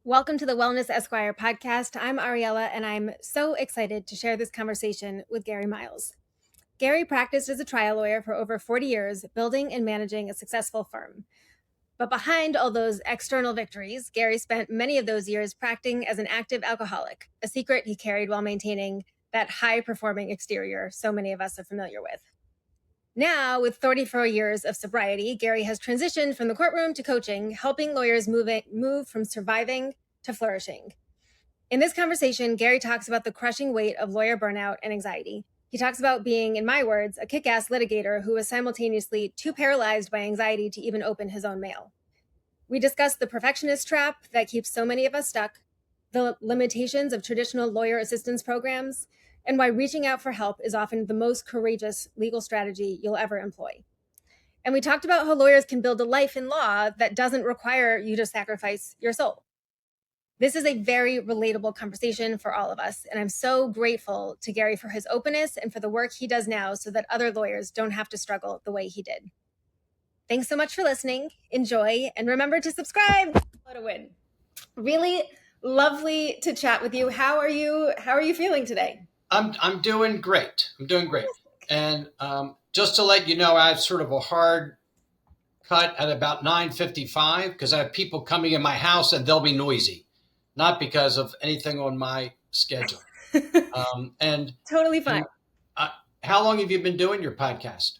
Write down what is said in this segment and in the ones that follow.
Welcome to the Wellness Esquire Podcast. I'm Ariella, and I'm so excited to share this conversation with Gary Miles. Gary practiced as a trial lawyer for over 40 years, building and managing a successful firm. But behind all those external victories, Gary spent many of those years practicing as an active alcoholic, a secret he carried while maintaining that high-performing exterior so many of us are familiar with. Now, with 34 years of sobriety, Gary has transitioned from the courtroom to coaching, helping lawyers move from surviving to flourishing. In this conversation, Gary talks about the crushing weight of lawyer burnout and anxiety. He talks about being, in my words, a kick-ass litigator who was simultaneously too paralyzed by anxiety to even open his own mail. We discuss the perfectionist trap that keeps so many of us stuck, the limitations of traditional lawyer assistance programs, and why reaching out for help is often the most courageous legal strategy you'll ever employ. And we talked about how lawyers can build a life in law that doesn't require you to sacrifice your soul. This is a very relatable conversation for all of us, and I'm so grateful to Gary for his openness and for the work he does now so that other lawyers don't have to struggle the way he did. Thanks so much for listening. Enjoy, and remember to subscribe. What a win. Really lovely to chat with you. How are you feeling today? I'm doing great. And just to let you know, I have sort of a hard cut at about 9:55 because I have people coming in my house and they'll be noisy, not because of anything on my schedule. And Totally fine. How long have you been doing your podcast?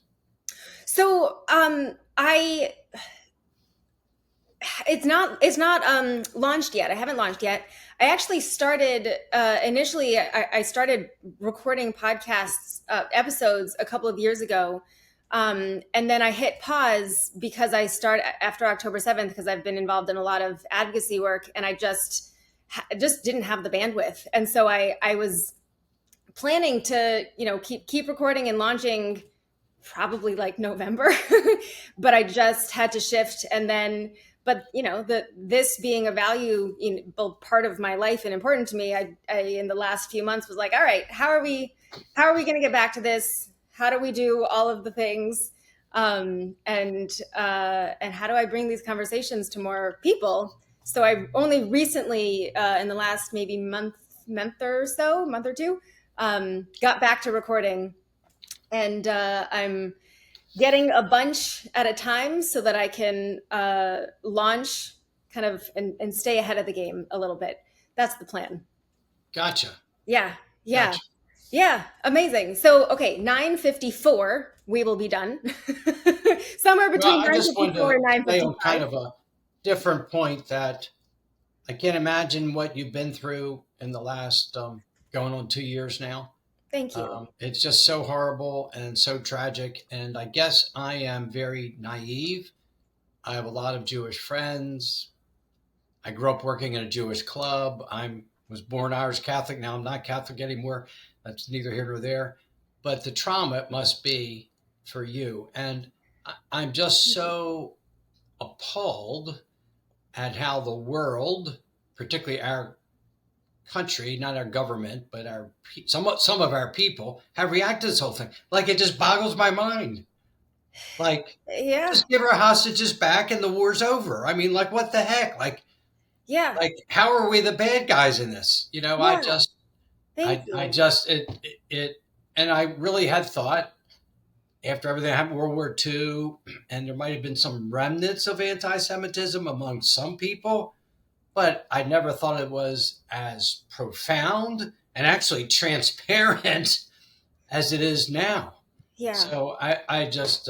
So it's not launched yet. I haven't launched yet. I actually started initially. I started recording podcasts episodes a couple of years ago, and then I hit pause because I start after October 7th because I've been involved in a lot of advocacy work, and I just didn't have the bandwidth, and so I was planning to keep recording and launching probably like November, but I just had to shift, and then. But this being a valuable part of my life and important to me, I in the last few months was like, all right, how are we going to get back to this? How do we do all of the things? And how do I bring these conversations to more people? So I only recently, in the last maybe month or two, got back to recording, and I'm getting a bunch at a time so that I can launch kind of and stay ahead of the game a little bit. That's the plan. Gotcha. Yeah. Gotcha. Yeah. Amazing. So, okay, 9:54, we will be done. Somewhere between 9:54 and 9:55. On kind of a different point that I can't imagine what you've been through in the last going on 2 years now. Thank you. It's just so horrible and so tragic. And I guess I am very naive. I have a lot of Jewish friends. I grew up working in a Jewish club. I was born Irish Catholic. Now I'm not Catholic anymore. That's neither here nor there. But the trauma it must be for you. And I'm just so appalled at how the world, particularly our country, not our government, but some of our people have reacted to this whole thing. Like, it just boggles my mind. Like, just give our hostages back and the war's over. I mean, like, what the heck? Like, how are we the bad guys in this? And I really had thought after everything that happened in World War II, and there might have been some remnants of anti-Semitism among some people, but I never thought it was as profound and actually transparent as it is now. Yeah. So I just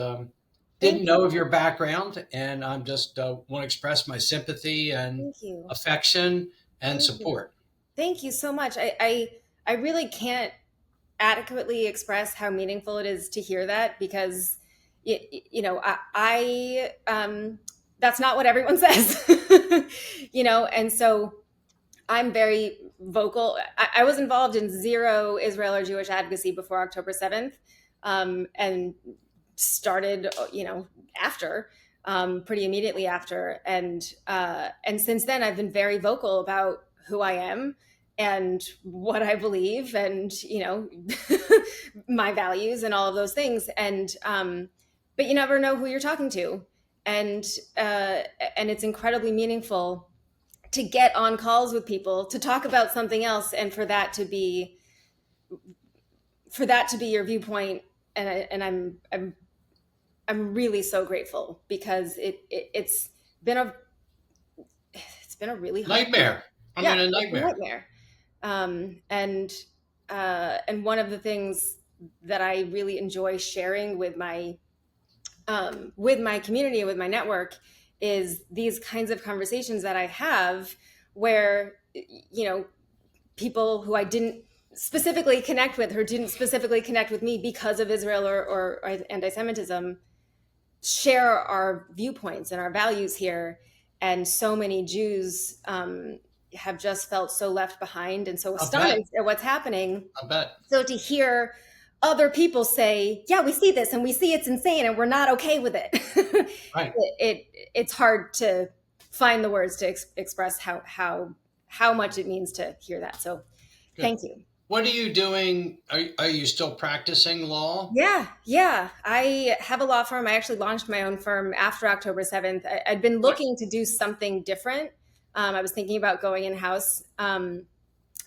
didn't know of your background, and I'm just want to express my sympathy and affection and support. Thank you so much. I really can't adequately express how meaningful it is to hear that, because I that's not what everyone says, and so I'm very vocal. I was involved in zero Israel or Jewish advocacy before October 7th, and started, after, pretty immediately after. And since then, I've been very vocal about who I am and what I believe and, my values and all of those things. And, but you never know who you're talking to. And it's incredibly meaningful to get on calls with people to talk about something else, and for that to be your viewpoint. And I'm really so grateful, because it's been a really hard Nightmare. I yeah mean, a it's a nightmare. nightmare. And one of the things that I really enjoy sharing with my community, with my network, is these kinds of conversations that I have, where, people who I didn't specifically connect with, or didn't specifically connect with me because of Israel or anti-Semitism, share our viewpoints and our values here. And so many Jews have just felt so left behind and so I bet. astonished at what's happening. I bet. So to hear other people say, yeah, we see this and we see it's insane and we're not okay with it, Right. it's hard to find the words to express how much it means to hear that. So Good. thank you. What are you doing? Are you still practicing law? Yeah. I have a law firm. I actually launched my own firm after October 7th. I'd been looking to do something different. I was thinking about going in-house. And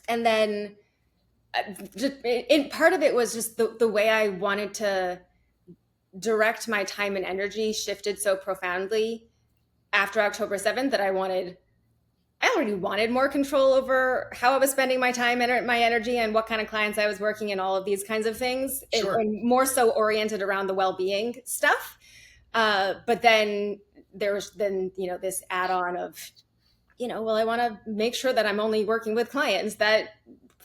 then part of it was just the way I wanted to direct my time and energy shifted so profoundly after October 7th that I already wanted more control over how I was spending my time and my energy, and what kind of clients I was working, and all of these kinds of things, Sure. and more so oriented around the well-being stuff. But then there was this add-on of, well, I want to make sure that I'm only working with clients that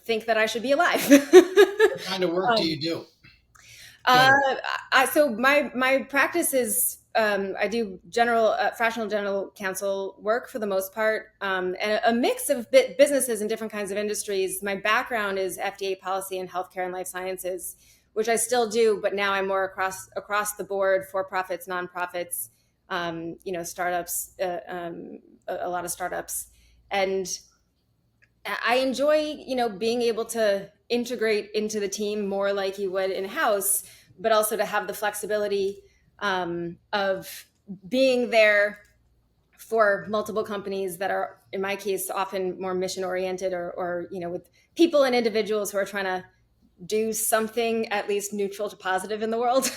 think that I should be alive. What kind of work do you do? So my practice is, I do fractional general counsel work for the most part, and a mix of businesses in different kinds of industries. My background is FDA policy and healthcare and life sciences, which I still do, but now I'm more across the board, for profits, nonprofits, startups, a lot of startups. And I enjoy, being able to integrate into the team more like you would in-house, but also to have the flexibility of being there for multiple companies that are, in my case, often more mission-oriented, or with people and individuals who are trying to do something at least neutral to positive in the world.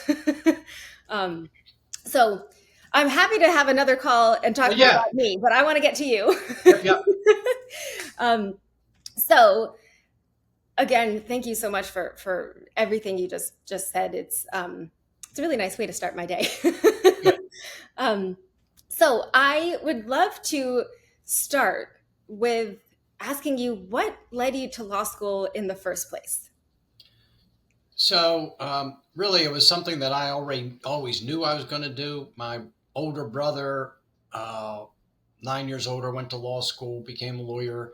So I'm happy to have another call and talk more about me, but I want to get to you. Yep. So again, thank you so much for everything you just said. It's a really nice way to start my day. So I would love to start with asking you, what led you to law school in the first place? So really, it was something that I always knew I was going to do. My older brother, 9 years older, went to law school, became a lawyer.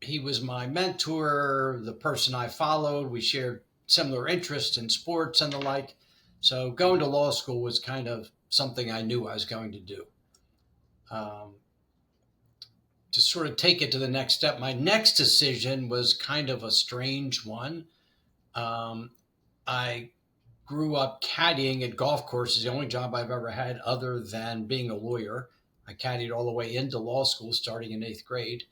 He was my mentor, the person I followed. We shared similar interests in sports and the like. So going to law school was kind of something I knew I was going to do. To sort of take it to the next step, my next decision was kind of a strange one. I grew up caddying at golf courses, the only job I've ever had other than being a lawyer. I caddied all the way into law school, starting in 8th grade.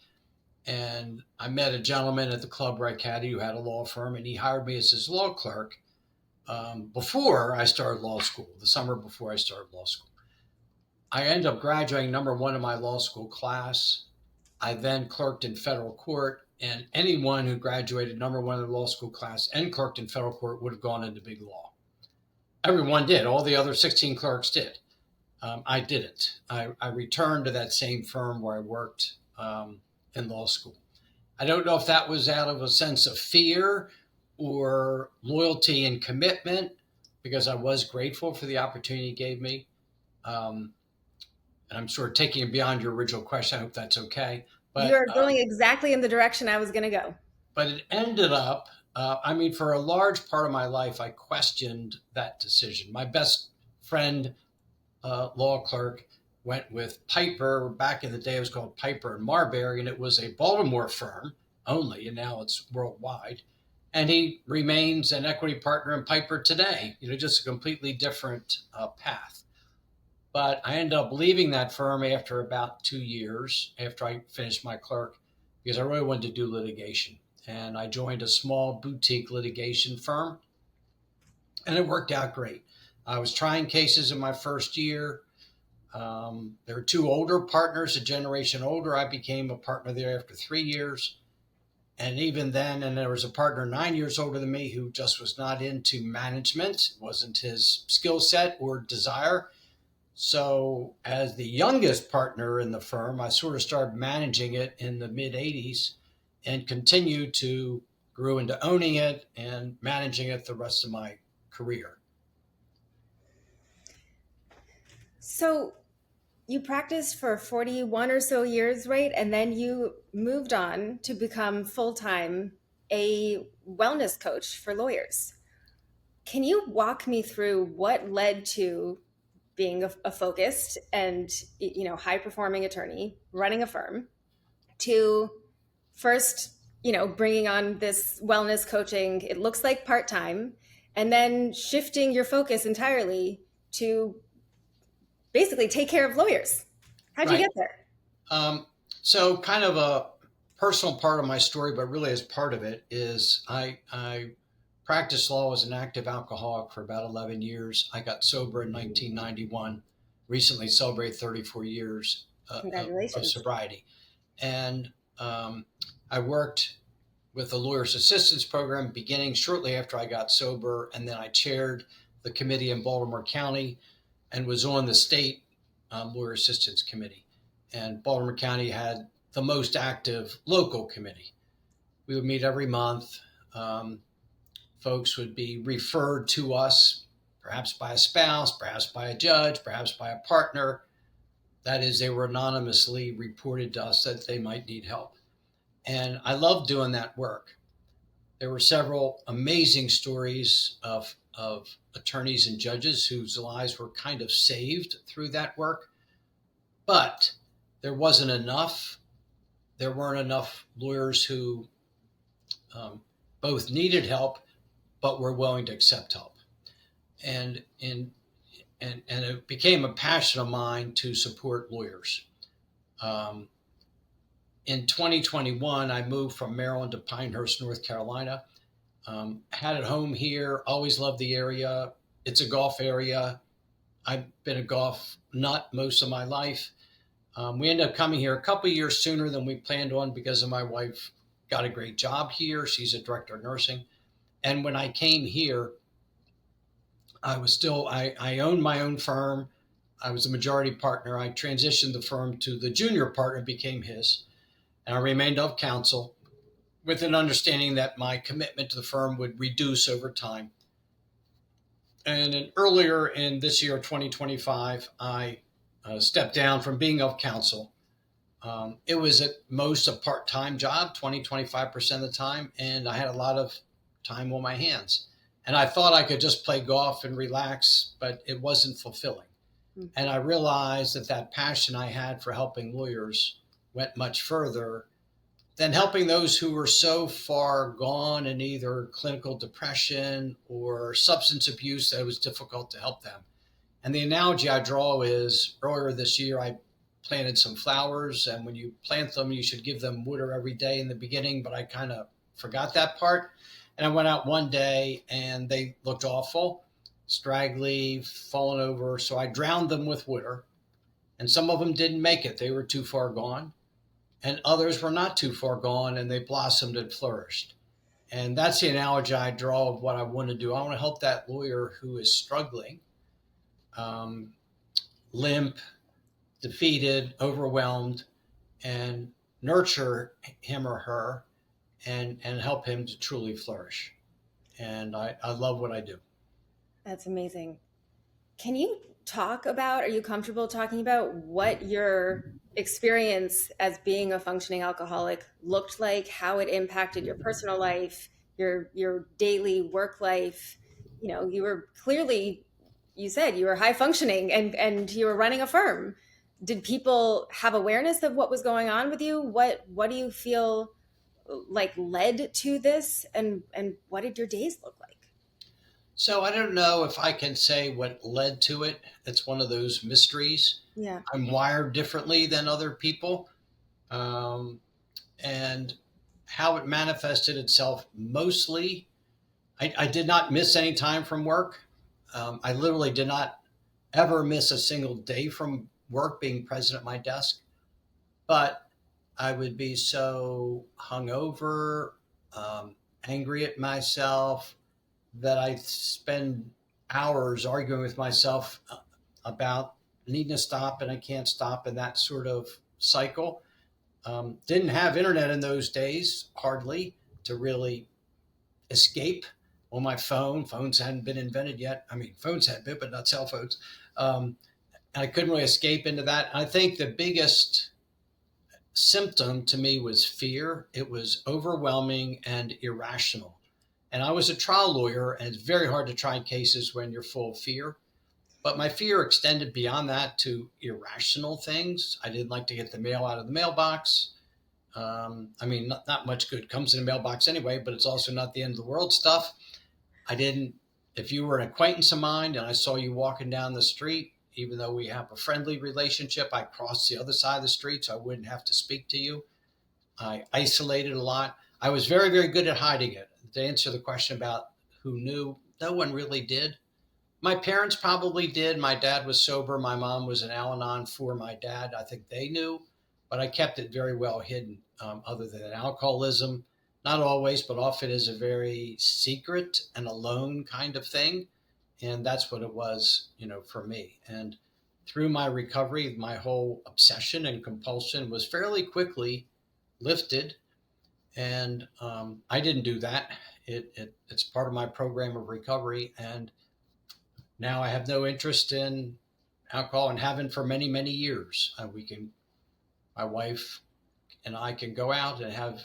And I met a gentleman at the club where I caddied who had a law firm, and he hired me as his law clerk before I started law school, the summer before I started law school. I ended up graduating number one in my law school class. I then clerked in federal court, and anyone who graduated number one in the law school class and clerked in federal court would have gone into big law. Everyone did. All the other 16 clerks did. I didn't. I returned to that same firm where I worked in law school. I don't know if that was out of a sense of fear or loyalty and commitment, because I was grateful for the opportunity he gave me. And I'm sort of taking it beyond your original question. I hope that's okay. But you're going exactly in the direction I was going to go. But it ended up, for a large part of my life, I questioned that decision. My best friend, law clerk, went with Piper. Back in the day, it was called Piper and Marbury, and it was a Baltimore firm only, and now it's worldwide. And he remains an equity partner in Piper today, just a completely different path. But I ended up leaving that firm after about 2 years after I finished my clerk because I really wanted to do litigation. And I joined a small boutique litigation firm, and it worked out great. I was trying cases in my first year. There were two older partners, a generation older. I became a partner there after 3 years. And even then, and there was a partner 9 years older than me who just was not into management, wasn't his skill set or desire. So, as the youngest partner in the firm, I sort of started managing it in the mid 80s and continued to grow into owning it and managing it the rest of my career. So you practiced for 41 or so years, right? And then you moved on to become full-time a wellness coach for lawyers. Can you walk me through what led to being a focused and high performing attorney running a firm to first bringing on this wellness coaching, it looks like part-time, and then shifting your focus entirely to basically take care of lawyers? How'd you Right. get there? Um, so, kind of a personal part of my story, but really as part of it, is I practiced law as an active alcoholic for about 11 years. I got sober in 1991, recently celebrated 34 years of Congratulations. sobriety. And I worked with the Lawyers Assistance Program beginning shortly after I got sober. And then I chaired the committee in Baltimore County and was on the state Lawyer Assistance Committee. And Baltimore County had the most active local committee. We would meet every month. Folks would be referred to us, perhaps by a spouse, perhaps by a judge, perhaps by a partner. That is, they were anonymously reported to us that they might need help. And I loved doing that work. There were several amazing stories of attorneys and judges whose lives were kind of saved through that work. But there wasn't enough. There weren't enough lawyers who both needed help but were willing to accept help. And it became a passion of mine to support lawyers. Um, in 2021, I moved from Maryland to Pinehurst, North Carolina. Had a home here, always loved the area. It's a golf area. I've been a golf nut most of my life. We ended up coming here a couple of years sooner than we planned on because of my wife got a great job here. She's a director of nursing. And when I came here, I owned my own firm. I was a majority partner. I transitioned the firm to the junior partner, became his, and I remained of counsel with an understanding that my commitment to the firm would reduce over time. And earlier in this year, 2025, I stepped down from being of counsel. It was at most a part-time job, 25% of the time, and I had a lot of time on my hands. And I thought I could just play golf and relax, but it wasn't fulfilling. Mm-hmm. And I realized that passion I had for helping lawyers went much further than helping those who were so far gone in either clinical depression or substance abuse that it was difficult to help them. And the analogy I draw is earlier this year, I planted some flowers, and when you plant them, you should give them water every day in the beginning, but I kind of forgot that part. And I went out one day and they looked awful, straggly, fallen over. So I drowned them with water. And some of them didn't make it. They were too far gone. And others were not too far gone and they blossomed and flourished. And that's the analogy I draw of what I want to do. I want to help that lawyer who is struggling, limp, defeated, overwhelmed, and nurture him or her and help him to truly flourish. And I love what I do. That's amazing. Can you talk about, are you comfortable talking about what your experience as being a functioning alcoholic looked like, how it impacted your personal life, your daily work life? You were clearly, you said you were high functioning and you were running a firm. Did people have awareness of what was going on with you? What do you feel like led to this, and what did your days look like? So I don't know if I can say what led to it. It's one of those mysteries. Yeah. I'm wired differently than other people. Um, and how it manifested itself mostly, I did not miss any time from work. I literally did not ever miss a single day from work being present at my desk. But I would be so hungover, angry at myself, that I spend hours arguing with myself about needing to stop and I can't stop, and that sort of cycle. Didn't have internet in those days, hardly, to really escape on my phone. Phones hadn't been invented yet. I mean, phones had been, but not cell phones. Um, I couldn't really escape into that. I think the biggest symptom to me was fear. It was overwhelming and irrational. And I was a trial lawyer, and it's very hard to try cases when you're full of fear. But my fear extended beyond that to irrational things. I didn't like to get the mail out of the mailbox. I mean, not much good comes in the mailbox anyway, but it's also not the end of the world stuff. I didn't, if you were an acquaintance of mine and I saw you walking down the street, even though we have a friendly relationship, I crossed the other side of the street so I wouldn't have to speak to you. I isolated a lot. I was very, very good at hiding it. To answer the question about who knew, no one really did. My parents probably did. My dad was sober. My mom was an Al Anon for my dad. I think they knew, but I kept it very well hidden. Other than alcoholism, not always, but often is a very secret and alone kind of thing. And that's what it was, for me. And through my recovery, my whole obsession and compulsion was fairly quickly lifted. And I didn't do that. It's part of my program of recovery. And now I have no interest in alcohol and haven't for many, many years. My wife and I can go out and have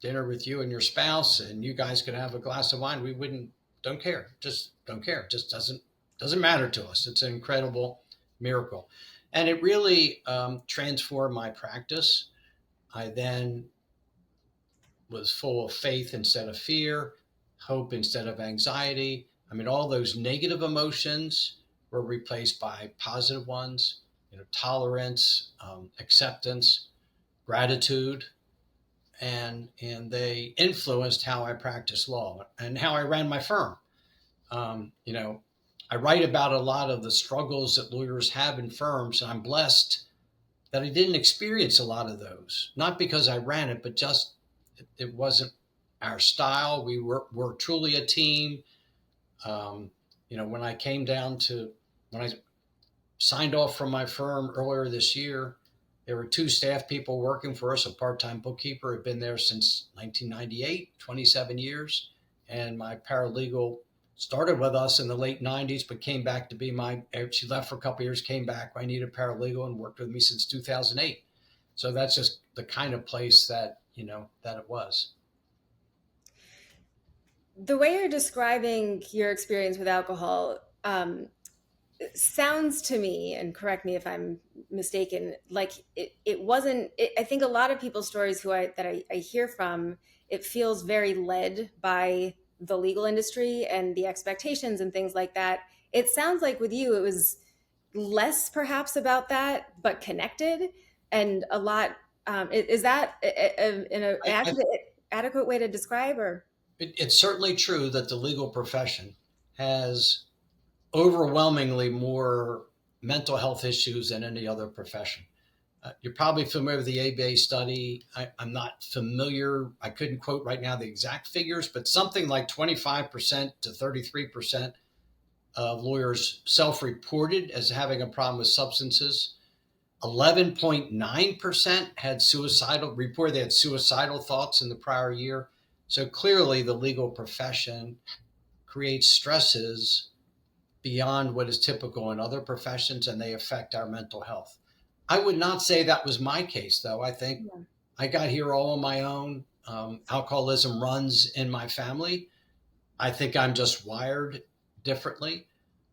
dinner with you and your spouse, and you guys can have a glass of wine. We don't care. Just don't care. It just doesn't matter to us. It's an incredible miracle. And it really transformed my practice. I then was full of faith instead of fear, hope instead of anxiety. I mean, all those negative emotions were replaced by positive ones, tolerance, acceptance, gratitude, and they influenced how I practiced law and how I ran my firm. You know, I write about a lot of the struggles that lawyers have in firms, and I'm blessed that I didn't experience a lot of those. Not because I ran it, but just it wasn't our style. We're truly a team. When I came down to when I signed off from my firm earlier this year, there were two staff people working for us. A part-time bookkeeper had been there since 1998, 27 years. And my paralegal started with us in the late 90s, but came back to be she left for a couple of years, came back. I needed a paralegal and worked with me since 2008. So that's just the kind of place that it was. The way you're describing your experience with alcohol sounds to me, and correct me if I'm mistaken, like it wasn't. I think a lot of people's stories that I hear from, it feels very led by the legal industry and the expectations and things like that. It sounds like with you, it was less perhaps about that, but connected and a lot. Is that an I adequate way to describe or? It's certainly true that the legal profession has overwhelmingly more mental health issues than any other profession. You're probably familiar with the ABA study. I'm not familiar. I couldn't quote right now the exact figures, but something like 25% to 33% of lawyers self-reported as having a problem with substances. 11.9% reported they had suicidal thoughts in the prior year. So clearly the legal profession creates stresses beyond what is typical in other professions, and they affect our mental health. I would not say that was my case, though. I think I got here all on my own. Alcoholism runs in my family. I think I'm just wired differently.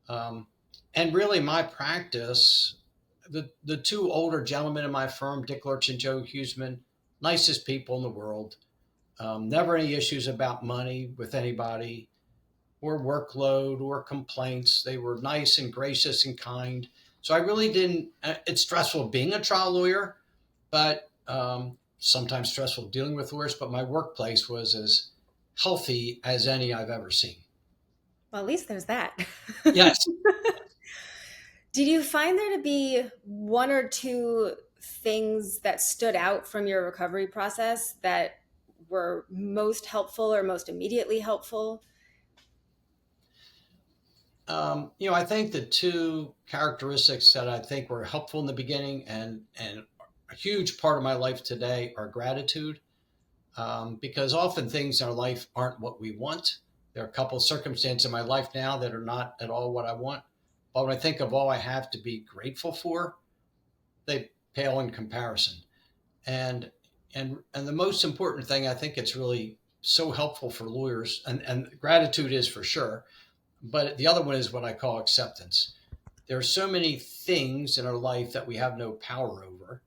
And really, my practice, the two older gentlemen in my firm, Dick Lurch and Joe Huseman, nicest people in the world. Never any issues about money with anybody. or workload or complaints. They were nice and gracious and kind. So I really didn't, it's stressful being a trial lawyer, but sometimes stressful dealing with lawyers, but my workplace was as healthy as any I've ever seen. Well, at least there's that. Yes. Did you find there to be one or two things that stood out from your recovery process that were most helpful or most immediately helpful? I think the two characteristics that I think were helpful in the beginning and a huge part of my life today are gratitude, because often things in our life aren't what we want. There are a couple of circumstances in my life now that are not at all what I want. But when I think of all I have to be grateful for, they pale in comparison. And the most important thing, I think it's really so helpful for lawyers, and gratitude is for sure. But the other one is what I call acceptance. There are so many things in our life that we have no power over.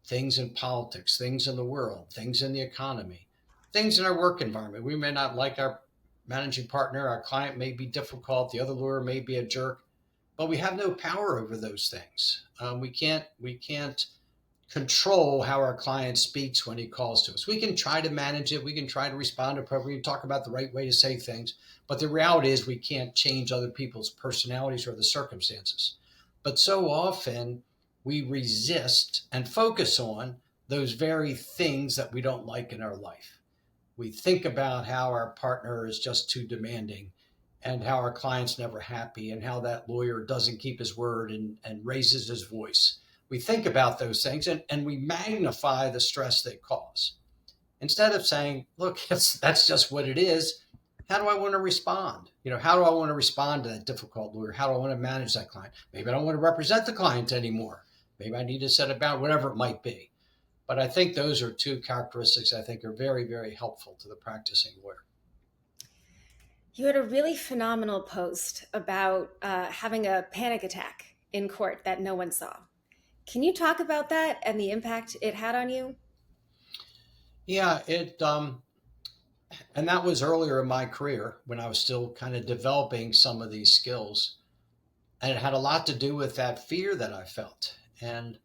Things in politics, things in the world, things in the economy, things in our work environment. We may not like our managing partner, our client may be difficult, the other lawyer may be a jerk, but we have no power over those things. We can't control how our client speaks when he calls to us. We can try to manage it. We can try to respond appropriately, talk about the right way to say things. But the reality is we can't change other people's personalities or the circumstances. But so often we resist and focus on those very things that we don't like in our life. We think about how our partner is just too demanding and how our client's never happy and how that lawyer doesn't keep his word and raises his voice. We think about those things and we magnify the stress they cause. Instead of saying, look, that's just what it is. How do I want to respond? How do I want to respond to that difficult lawyer? How do I want to manage that client? Maybe I don't want to represent the client anymore. Maybe I need to set about whatever it might be. But I think those are two characteristics I think are very, very helpful to the practicing lawyer. You had a really phenomenal post about having a panic attack in court that no one saw. Can you talk about that and the impact it had on you? Yeah, and that was earlier in my career when I was still kind of developing some of these skills. And it had a lot to do with that fear that I felt. And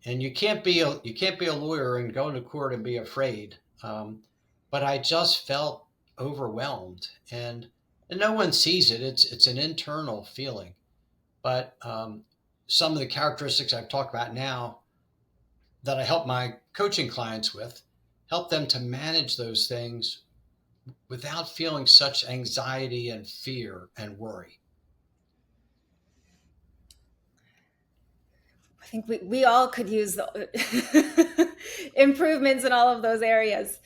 you can't be a lawyer and go into court and be afraid. But I just felt overwhelmed, and no one sees it. It's an internal feeling. But some of the characteristics I've talked about now that I help my coaching clients with, help them to manage those things without feeling such anxiety and fear and worry. I think we all could use the improvements in all of those areas.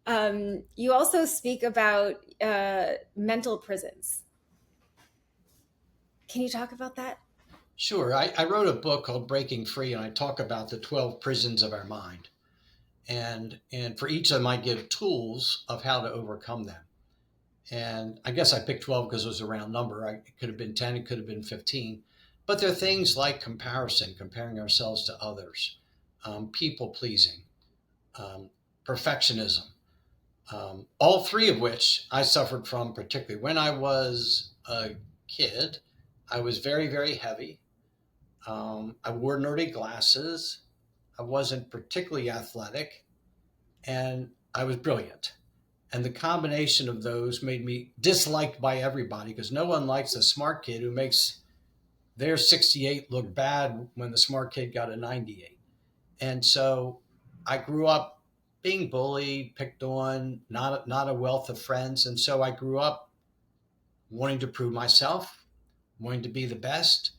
You also speak about mental prisons. Can you talk about that? Sure. I wrote a book called Breaking Free, and I talk about the 12 prisons of our mind. And for each of them, I give tools of how to overcome them. And I guess I picked 12 because it was a round number. It could have been 10, it could have been 15. But there are things like comparison, comparing ourselves to others, people pleasing, perfectionism, all three of which I suffered from, particularly when I was a kid. I was very, very heavy. I wore nerdy glasses. I wasn't particularly athletic, and I was brilliant. And the combination of those made me disliked by everybody, because no one likes a smart kid who makes their 68 look bad when the smart kid got a 98. And so I grew up being bullied, picked on, not a wealth of friends. And so I grew up wanting to prove myself, wanting to be the best,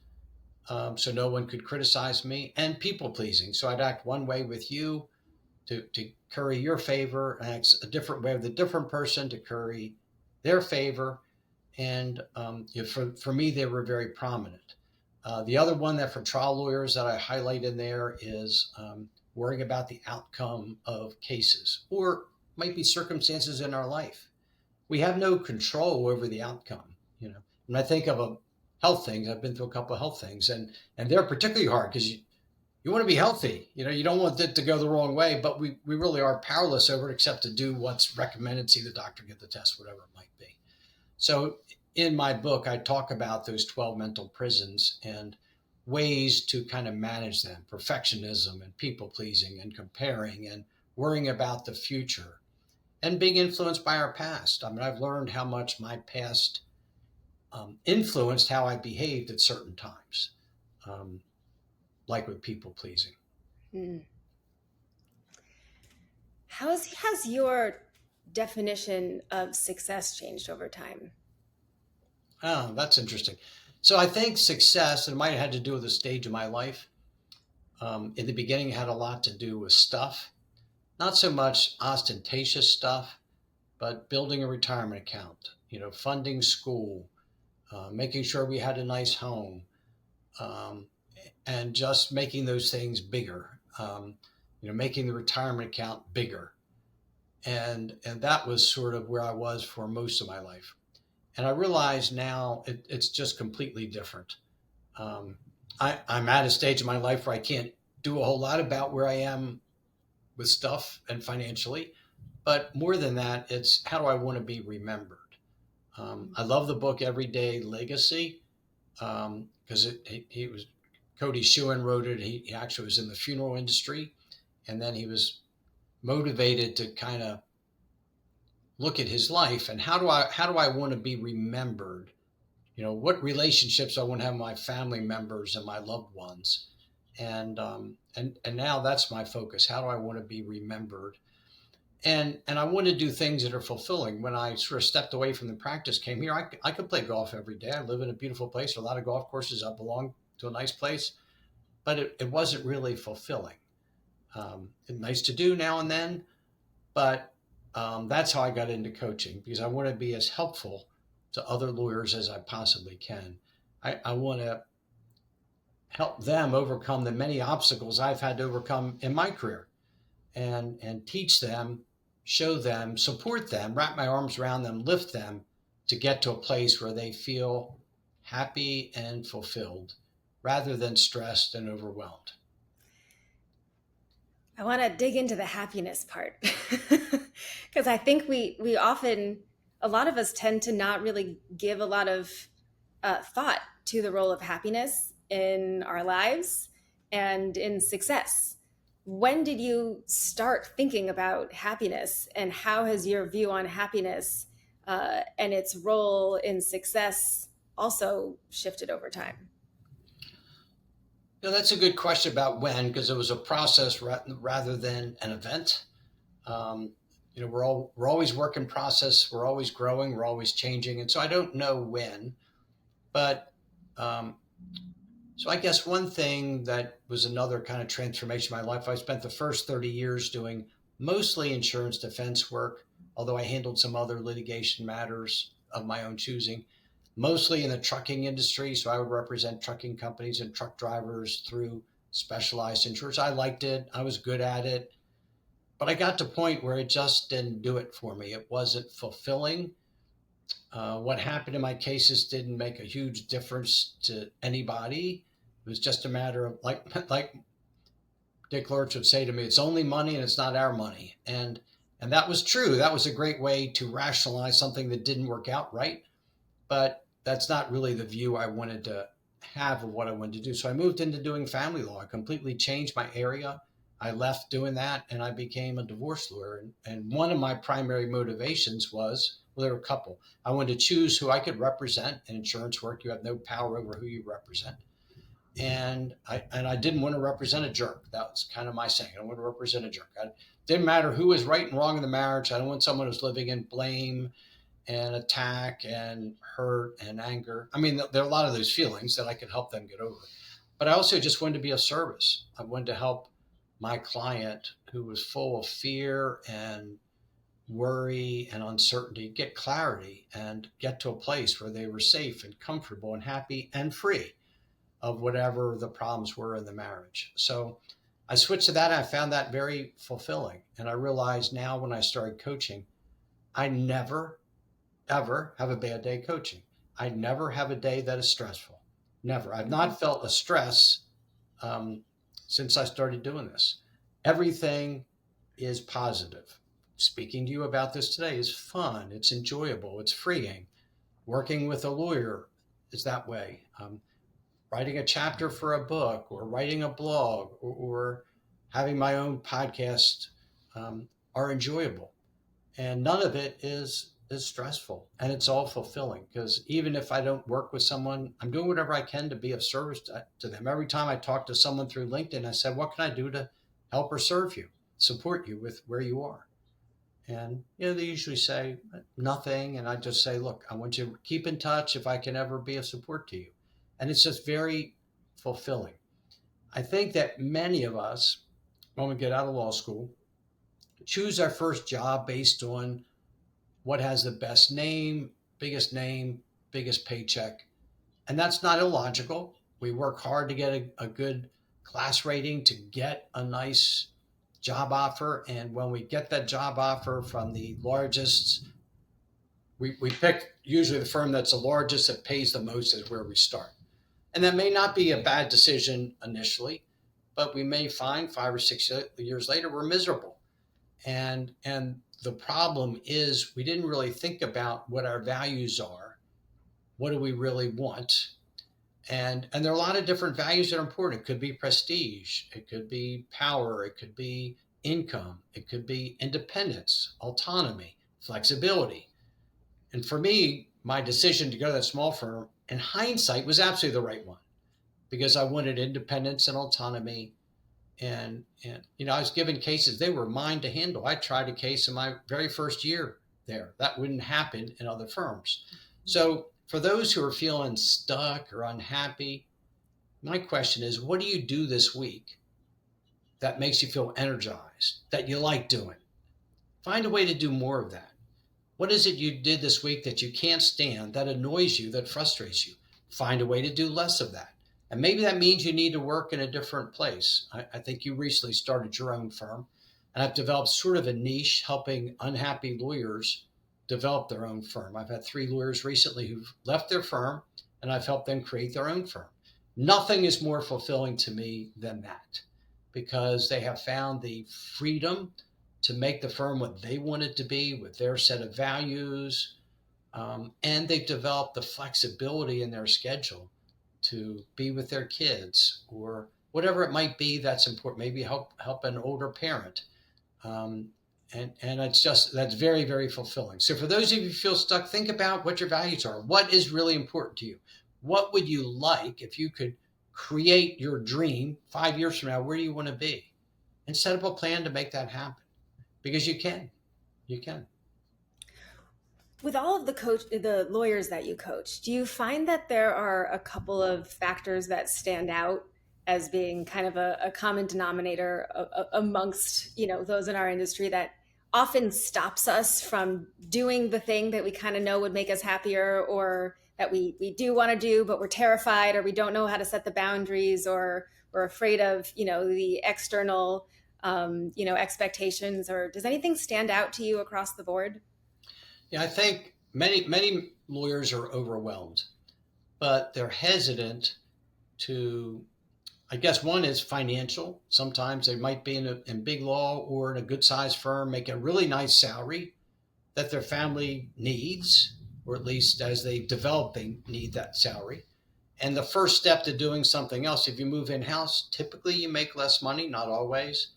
so no one could criticize me, and people pleasing. So I'd act one way with you to curry your favor, and act a different way with a different person to curry their favor. And for me, they were very prominent. The other one that for trial lawyers that I highlight in there is worrying about the outcome of cases, or might be circumstances in our life. We have no control over the outcome. When I think of health things, I've been through a couple of health things, and they're particularly hard because you want to be healthy. You don't want it to go the wrong way, but we really are powerless over it except to do what's recommended, see the doctor, get the test, whatever it might be. So in my book, I talk about those 12 mental prisons and ways to kind of manage them: perfectionism and people pleasing and comparing and worrying about the future and being influenced by our past. I mean, I've learned how much my past influenced how I behaved at certain times, um, like with people pleasing. Hmm. Has your definition of success changed over time? Oh, that's interesting. So I think success, and it might have had to do with the stage of my life. In the beginning, it had a lot to do with stuff, not so much ostentatious stuff, but building a retirement account, funding school, making sure we had a nice home, um, and just making those things bigger. Making the retirement account bigger, and that was sort of where I was for most of my life. And I realize now it's just completely different. Um, I'm at a stage in my life where I can't do a whole lot about where I am with stuff and financially, but more than that, it's how do I want to be remembered? I love the book Everyday Legacy, because he was Cody Shewan wrote it. He actually was in the funeral industry, and then he was motivated to kind of look at his life and how do I want to be remembered? What relationships I want to have with my family members and my loved ones, and now that's my focus. How do I want to be remembered? And I want to do things that are fulfilling. When I sort of stepped away from the practice, came here, I could play golf every day. I live in a beautiful place, a lot of golf courses. I belong to a nice place, but it wasn't really fulfilling. It's nice to do now and then, but that's how I got into coaching, because I want to be as helpful to other lawyers as I possibly can. I want to help them overcome the many obstacles I've had to overcome in my career, and teach them, show them, support them, wrap my arms around them, lift them to get to a place where they feel happy and fulfilled rather than stressed and overwhelmed. I want to dig into the happiness part because I think we often, a lot of us tend to not really give a lot of thought to the role of happiness in our lives and in success. When did you start thinking about happiness, and how has your view on happiness and its role in success also shifted over time? That's a good question about when, because it was a process rather than an event. Um, we're always work in process. We're always growing. We're always changing, and so I don't know when. But um, so I guess one thing that was another kind of transformation in my life. I spent the first 30 years doing mostly insurance defense work, although I handled some other litigation matters of my own choosing, mostly in the trucking industry. So I would represent trucking companies and truck drivers through specialized insurance. I liked it. I was good at it. But I got to a point where it just didn't do it for me. It wasn't fulfilling. What happened in my cases didn't make a huge difference to anybody. It was just a matter of like Dick Lurch would say to me, it's only money and it's not our money. And that was true. That was a great way to rationalize something that didn't work out right. But that's not really the view I wanted to have of what I wanted to do. So I moved into doing family law. I completely changed my area. I left doing that and I became a divorce lawyer. And one of my primary motivations was, well, there were a couple. I wanted to choose who I could represent. In insurance work, you have no power over who you represent. And I didn't want to represent a jerk. That was kind of my saying. I don't want to represent a jerk. It didn't matter who was right and wrong in the marriage. I don't want someone who's living in blame and attack and hurt and anger. I mean, there are a lot of those feelings that I could help them get over. But I also just wanted to be of service. I wanted to help my client, who was full of fear and worry and uncertainty, get clarity and get to a place where they were safe and comfortable and happy and free of whatever the problems were in the marriage. So I switched to that. I found that very fulfilling. And I realized now when I started coaching, I never, ever have a bad day coaching. I never have a day that is stressful. Never. I've not felt a stress since I started doing this. Everything is positive. Speaking to you about this today is fun. It's enjoyable. It's freeing. Working with a lawyer is that way. Writing a chapter for a book, or writing a blog, or having my own podcast are enjoyable, and none of it is stressful, and it's all fulfilling, because even if I don't work with someone, I'm doing whatever I can to be of service to them. Every time I talk to someone through LinkedIn, I said, what can I do to help or serve you, support you with where you are? And they usually say nothing, and I just say, look, I want you to keep in touch if I can ever be of support to you. And it's just very fulfilling. I think that many of us, when we get out of law school, choose our first job based on what has the best name, biggest paycheck. And that's not illogical. We work hard to get a good class rating, to get a nice job offer. And when we get that job offer from the largest, we pick usually the firm that's the largest, that pays the most, is where we start. And that may not be a bad decision initially, but we may find 5 or 6 years later we're miserable. And the problem is we didn't really think about what our values are. What do we really want? And there are a lot of different values that are important. It could be prestige, it could be power, it could be income, it could be independence, autonomy, flexibility. And for me, my decision to go to that small firm, in hindsight, was absolutely the right one, because I wanted independence and autonomy. And I was given cases, they were mine to handle. I tried a case in my very first year there. That wouldn't happen in other firms. So for those who are feeling stuck or unhappy, my question is, what do you do this week that makes you feel energized, that you like doing? Find a way to do more of that. What is it you did this week that you can't stand, that annoys you, that frustrates you? Find a way to do less of that. And maybe that means you need to work in a different place. I think you recently started your own firm, and I've developed sort of a niche helping unhappy lawyers develop their own firm. I've had 3 lawyers recently who've left their firm, and I've helped them create their own firm. Nothing is more fulfilling to me than that, because they have found the freedom to make the firm what they want it to be with their set of values. And they've developed the flexibility in their schedule to be with their kids, or whatever it might be that's important, maybe help an older parent. And that's very, very fulfilling. So for those of you who feel stuck, think about what your values are. What is really important to you? What would you like if you could create your dream 5 years from now? Where do you want to be? And set up a plan to make that happen, because you can. With all of the lawyers that you coach, do you find that there are a couple of factors that stand out as being kind of a common denominator amongst those in our industry that often stops us from doing the thing that we kind of know would make us happier, or that we do want to do, but we're terrified, or we don't know how to set the boundaries, or we're afraid of the external expectations? Or does anything stand out to you across the board? Yeah, I think many lawyers are overwhelmed, but they're hesitant to, I guess one is financial. Sometimes they might be in big law or in a good sized firm, make a really nice salary that their family needs, or at least as they develop, they need that salary. And the first step to doing something else, if you move in-house, typically you make less money, not always.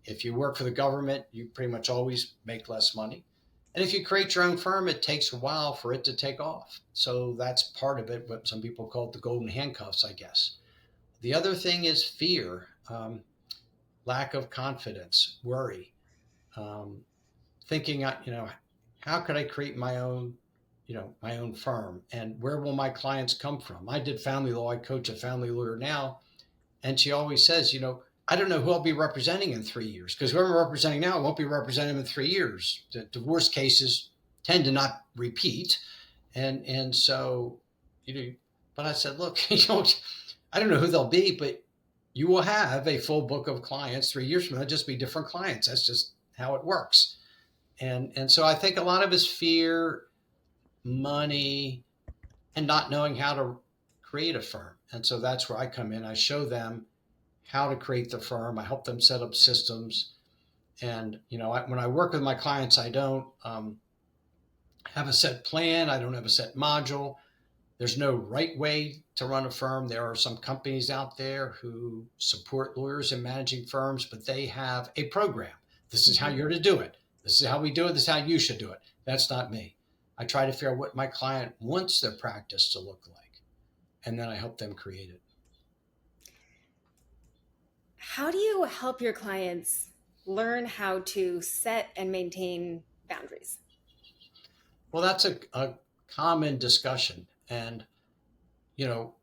If you work for the government, you pretty much always make less money. And if you create your own firm, it takes a while for it to take off. So that's part of it, what some people call the golden handcuffs, I guess. The other thing is fear, lack of confidence, worry, thinking, how could I create my own firm, and where will my clients come from? I did family law. I coach a family lawyer now, and she always says, I don't know who I'll be representing in 3 years, because whoever I'm representing now won't be representing them in 3 years. The divorce cases tend to not repeat. And so, but I said, look, I don't know who they'll be, but you will have a full book of clients 3 years from now, just be different clients. That's just how it works. And so I think a lot of it's fear, money, and not knowing how to create a firm. And so that's where I come in. I show them how to create the firm. I help them set up systems. And, when I work with my clients, I don't have a set plan. I don't have a set module. There's no right way to run a firm. There are some companies out there who support lawyers in managing firms, but they have a program. This is how Mhm. you're to do it. This is how we do it. This is how you should do it. That's not me. I try to figure out what my client wants their practice to look like, and then I help them create it. How do you help your clients learn how to set and maintain boundaries? Well, that's a common discussion. And, you know,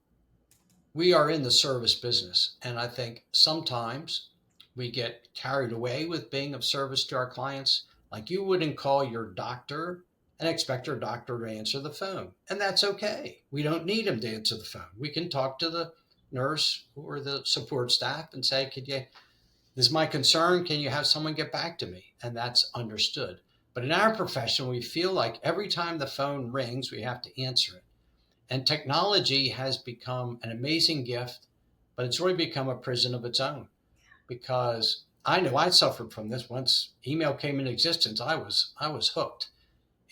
we are in the service business. And I think sometimes we get carried away with being of service to our clients. Like you wouldn't call your doctor and expect your doctor to answer the phone. And that's okay. We don't need him to answer the phone. We can talk to the nurse or the support staff and say, this is my concern. Can you have someone get back to me? And that's understood. But in our profession, we feel like every time the phone rings, we have to answer it. And technology has become an amazing gift, but it's really become a prison of its own, because I know I suffered from this. Once email came into existence, I was hooked.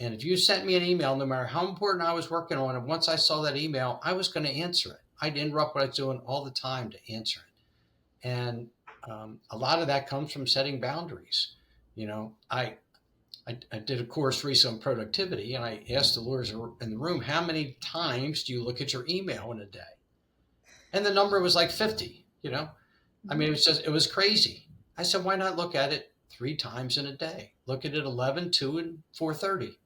And if you sent me an email, no matter how important I was working on it, once I saw that email, I was going to answer it. I'd interrupt what I was doing all the time to answer it. And a lot of that comes from setting boundaries. You know, I did a course recently on productivity, and I asked the lawyers in the room, how many times do you look at your email in a day? And the number was like 50, you know? I mean, it was crazy. I said, why not look at it 3 times in a day? Look at it 11, 2, and 4:30.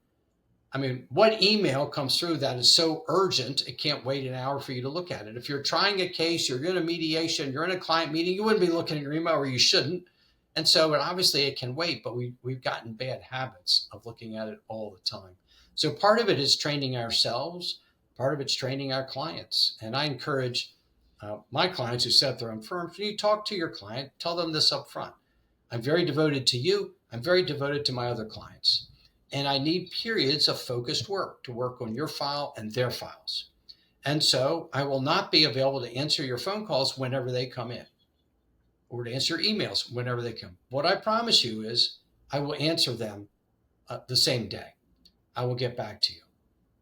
I mean, what email comes through that is so urgent, it can't wait an hour for you to look at it? If you're trying a case, you're in a mediation, you're in a client meeting, you wouldn't be looking at your email, or you shouldn't. And so, and obviously it can wait, but we've gotten bad habits of looking at it all the time. So part of it is training ourselves. Part of it's training our clients. And I encourage my clients who set up their own firms, when you talk to your client, tell them this up front. I'm very devoted to you. I'm very devoted to my other clients. And I need periods of focused work to work on your file and their files. And so I will not be available to answer your phone calls whenever they come in, or to answer your emails whenever they come. What I promise you is I will answer them the same day. I will get back to you.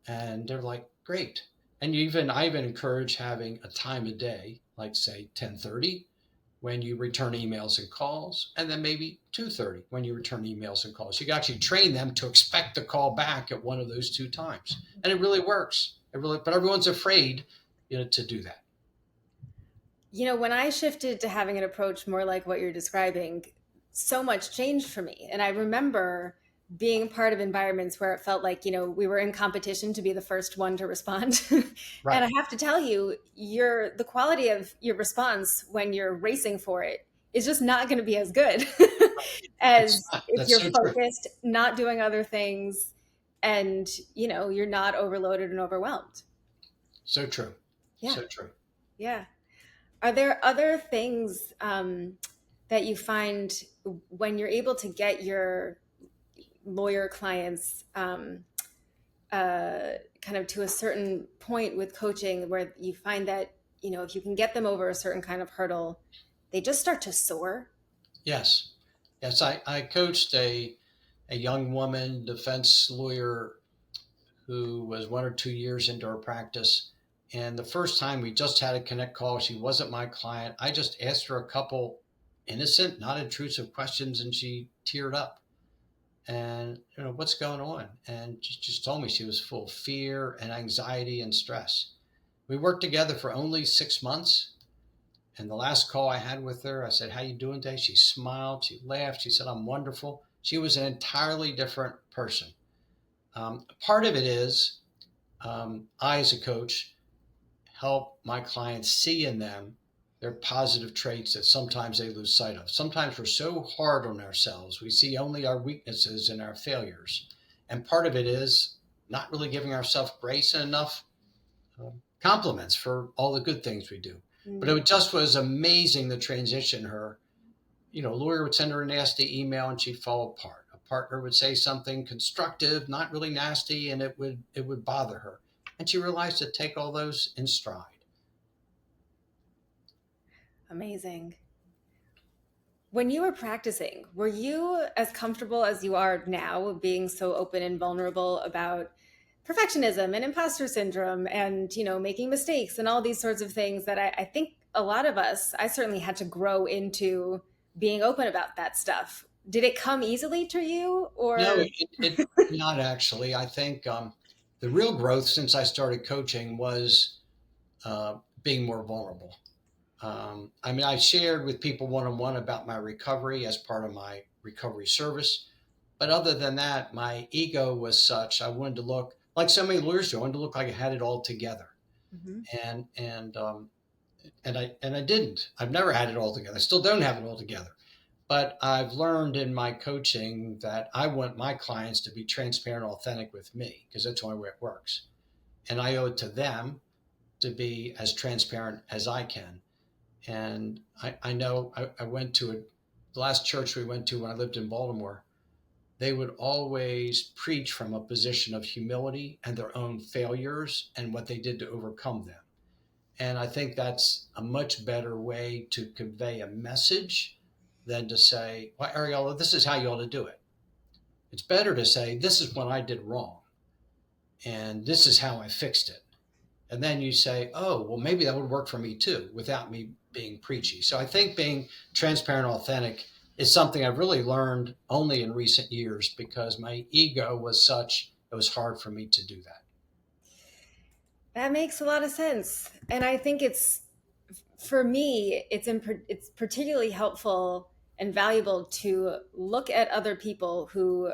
And they're like, great. And I even encourage having a time of day, like say 10:30, when you return emails and calls, and then maybe 2:30 when you return emails and calls. You can actually train them to expect the call back at one of those 2 times. And it really works. But everyone's afraid, to do that. When I shifted to having an approach more like what you're describing, so much changed for me. And I remember being part of environments where it felt like, we were in competition to be the first one to respond. And Right. I have to tell you, the quality of your response when you're racing for it is just not going to be as good It's as not. if That's you're so true. focused, not doing other things, and, you're not overloaded and overwhelmed. So true. Yeah. So true. Yeah. Are there other things that you find when you're able to get your lawyer clients kind of to a certain point with coaching where you find that, if you can get them over a certain kind of hurdle, they just start to soar? Yes. Yes. I coached a young woman, defense lawyer, who was 1 or 2 years into her practice. And the first time we just had a connect call, she wasn't my client. I just asked her a couple innocent, not intrusive questions, and she teared up. And, what's going on? And she just told me she was full of fear and anxiety and stress. We worked together for only 6 months. And the last call I had with her, I said, how you doing today? She smiled, she laughed, she said, I'm wonderful. She was an entirely different person. Part of it is I, as a coach, help my clients see in them their positive traits that sometimes they lose sight of. Sometimes we're so hard on ourselves, we see only our weaknesses and our failures. And part of it is not really giving ourselves grace and enough compliments for all the good things we do. But Mm. it just was amazing the transition. Her, a lawyer would send her a nasty email and she'd fall apart. A partner would say something constructive, not really nasty, and it would bother her. And she realized to take all those in stride. Amazing. When you were practicing, were you as comfortable as you are now being so open and vulnerable about perfectionism and imposter syndrome and, making mistakes and all these sorts of things that I think a lot of us, I certainly had to grow into being open about that stuff. Did it come easily to you No, or? it not actually. I think the real growth since I started coaching was being more vulnerable. I mean, I shared with people one on one about my recovery as part of my recovery service. But other than that, my ego was such I wanted to look like so many lawyers do. I wanted to look like I had it all together, Mhm. and I didn't. I've never had it all together. I still don't have it all together. But I've learned in my coaching that I want my clients to be transparent, authentic with me because that's the only way it works, and I owe it to them to be as transparent as I can. And I know I went to the last church we went to when I lived in Baltimore. They would always preach from a position of humility and their own failures and what they did to overcome them. And I think that's a much better way to convey a message than to say, well, Ariella, this is how you ought to do it. It's better to say, this is what I did wrong and this is how I fixed it. And then you say, oh, well, maybe that would work for me too, without me being preachy. So I think being transparent, authentic is something I've really learned only in recent years because my ego was such, it was hard for me to do that. That makes a lot of sense. And I think for me, it's particularly helpful and valuable to look at other people who,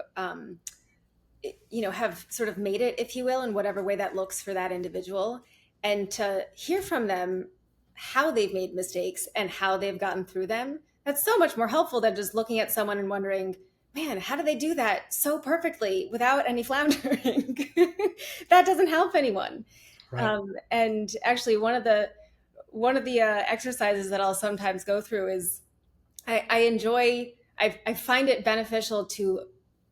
have sort of made it, if you will, in whatever way that looks for that individual, and to hear from them how they've made mistakes and how they've gotten through them. That's so much more helpful than just looking at someone and wondering, man, how do they do that so perfectly without any floundering? That doesn't help anyone. Right. And actually, one of the exercises that I'll sometimes go through is I enjoy. I find it beneficial to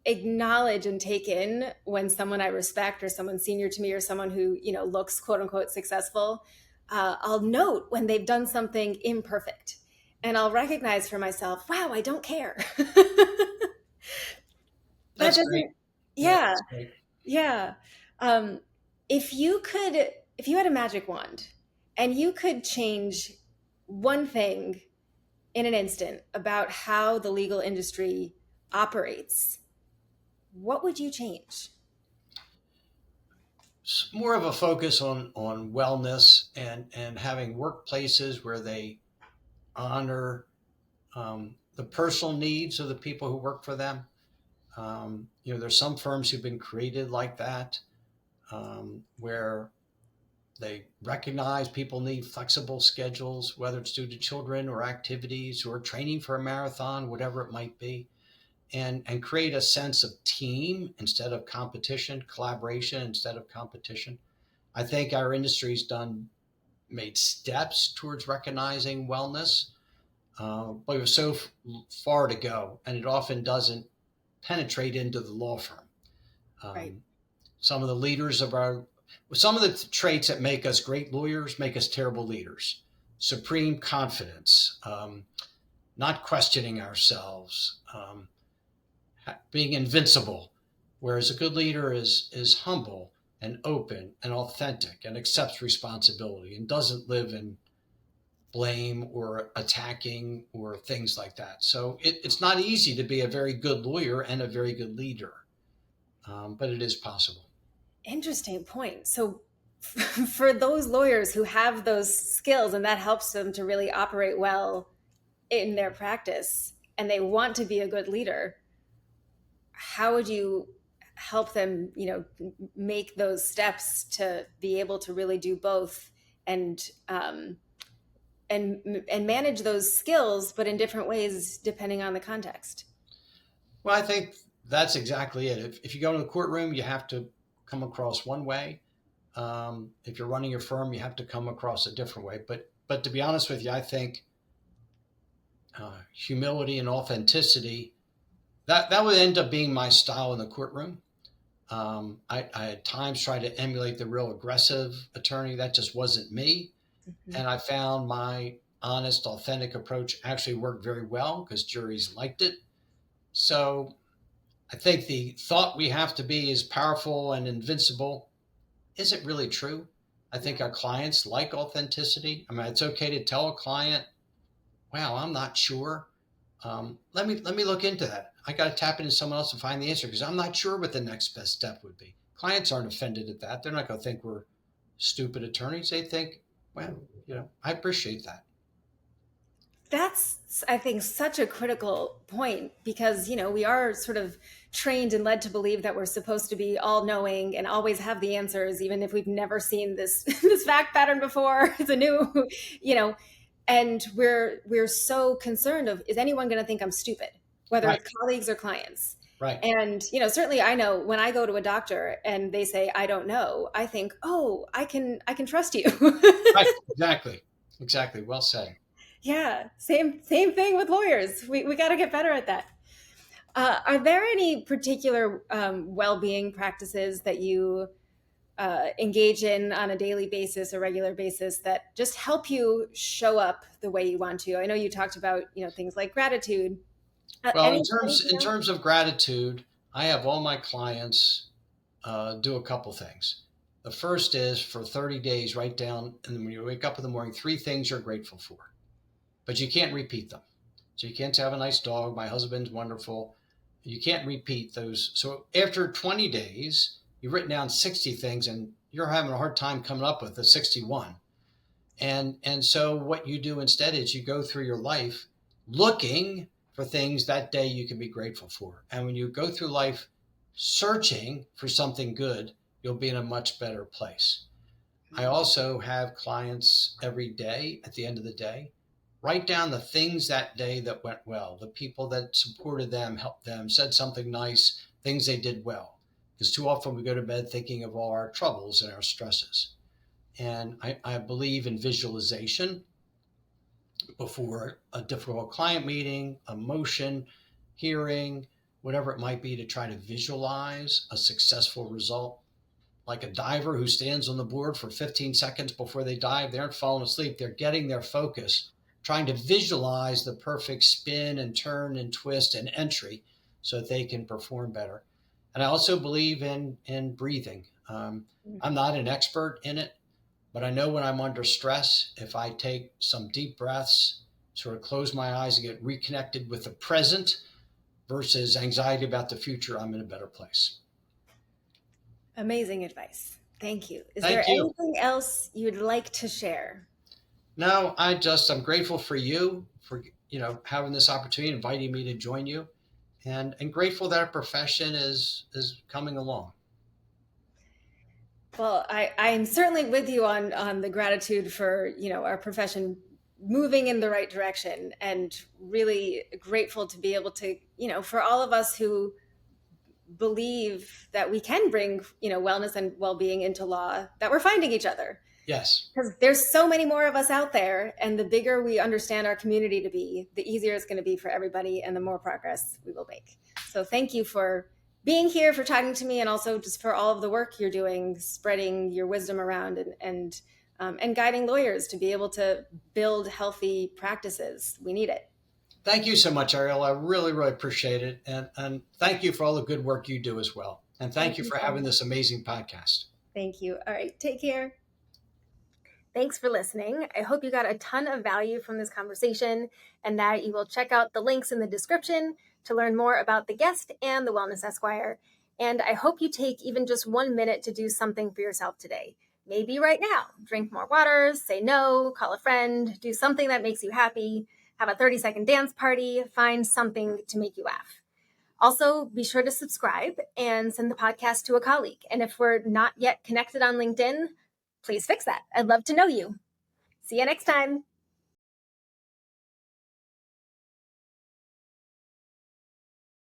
acknowledge and take in when someone I respect or someone senior to me or someone who looks quote unquote successful. I'll note when they've done something imperfect, and I'll recognize for myself, wow, I don't care. That That's great. doesn't. Yeah, Yeah, that's great. yeah. Um, if you had a magic wand and you could change one thing in an instant about how the legal industry operates, what would you change? It's more of a focus on wellness and having workplaces where they honor the personal needs of the people who work for them. There's some firms who've been created like that, where they recognize people need flexible schedules, whether it's due to children or activities or training for a marathon, whatever it might be, and create a sense of team instead of competition, collaboration instead of competition. I think our industry's made steps towards recognizing wellness, but we have so far to go, and it often doesn't penetrate into the law firm. Right. Um, some of the traits that make us great lawyers make us terrible leaders. Supreme confidence, not questioning ourselves, being invincible. Whereas a good leader is humble and open and authentic and accepts responsibility and doesn't live in blame or attacking or things like that. So it's not easy to be a very good lawyer and a very good leader, but it is possible. Interesting point. So, for those lawyers who have those skills and that helps them to really operate well in their practice and they want to be a good leader, how would you help them, make those steps to be able to really do both and and manage those skills, but in different ways depending on the context? Well, I think that's exactly it. If you go to the courtroom, you have to come across one way. If you're running your firm, you have to come across a different way. But to be honest with you, I think humility and authenticity that would end up being my style in the courtroom. I at times tried to emulate the real aggressive attorney. That just wasn't me. Mhm. And I found my honest, authentic approach actually worked very well because juries liked it. So I think the thought we have to be as powerful and invincible isn't really true. I think our clients like authenticity. I mean, it's okay to tell a client, "Wow, I'm not sure. Let me look into that. I got to tap into someone else and find the answer because I'm not sure what the next best step would be." Clients aren't offended at that. They're not going to think we're stupid attorneys. They think, "Well, I appreciate that." That's, I think, such a critical point because, we are sort of trained and led to believe that we're supposed to be all knowing and always have the answers, even if we've never seen this this fact pattern before. It's a new, you know, and we're so concerned of, is anyone going to think I'm stupid, whether Right, it's colleagues or clients? right, And, certainly I know when I go to a doctor and they say, I don't know, I think, oh, I can trust you. right. Exactly, exactly. Well said. Yeah, same thing with lawyers. We got to get better at that. Are there any particular well-being practices that you engage in on a daily basis or regular basis that just help you show up the way you want to? I know you talked about things like gratitude. Well, Anything in else? terms of gratitude, I have all my clients do a couple things. The first is for 30 days, write down, and when you wake up in the morning, three things you're grateful for, but you can't repeat them. So you can't say, "Have a nice dog. My husband's wonderful." You can't repeat those. So after 20 days, you've written down 60 things, and you're having a hard time coming up with the 61. And so what you do instead is you go through your life looking for things that day you can be grateful for. And when you go through life searching for something good, you'll be in a much better place. I also have clients every day at the end of the day write down the things that day that went well, the people that supported them, helped them, said something nice, things they did well. Because too often we go to bed thinking of all our troubles and our stresses. And I believe in visualization before a difficult client meeting, a motion, hearing, whatever it might be, to try to visualize a successful result. Like a diver who stands on the board for 15 seconds before they dive, they aren't falling asleep. They're getting their focus, trying to visualize the perfect spin and turn and twist and entry so that they can perform better. And I also believe in breathing. I'm not an expert in it, but I know when I'm under stress, if I take some deep breaths, sort of close my eyes and get reconnected with the present versus anxiety about the future, I'm in a better place. Amazing advice. Thank you. Is there Thank you. anything else you'd like to share? No, I'm grateful for you for having this opportunity, inviting me to join you, and grateful that our profession is coming along. Well, I'm certainly with you on the gratitude for, our profession moving in the right direction, and really grateful to be able to, for all of us who believe that we can bring, wellness and well-being into law, that we're finding each other. Yes. Because there's so many more of us out there, and the bigger we understand our community to be, the easier it's going to be for everybody and the more progress we will make. So thank you for being here, for talking to me, and also just for all of the work you're doing, spreading your wisdom around, and guiding lawyers to be able to build healthy practices. We need it. Thank you so much, Ariel. I really, really appreciate it. And thank you for all the good work you do as well. And thank Thank you you for so having much. this amazing podcast. Thank you. All right, take care. Thanks for listening. I hope you got a ton of value from this conversation and that you will check out the links in the description to learn more about the guest and the Wellness Esquire. And I hope you take even just 1 minute to do something for yourself today. Maybe right now, drink more water, say no, call a friend, do something that makes you happy, have a 30-second dance party, find something to make you laugh. Also, be sure to subscribe and send the podcast to a colleague. And if we're not yet connected on LinkedIn, please fix that. I'd love to know you. See you next time.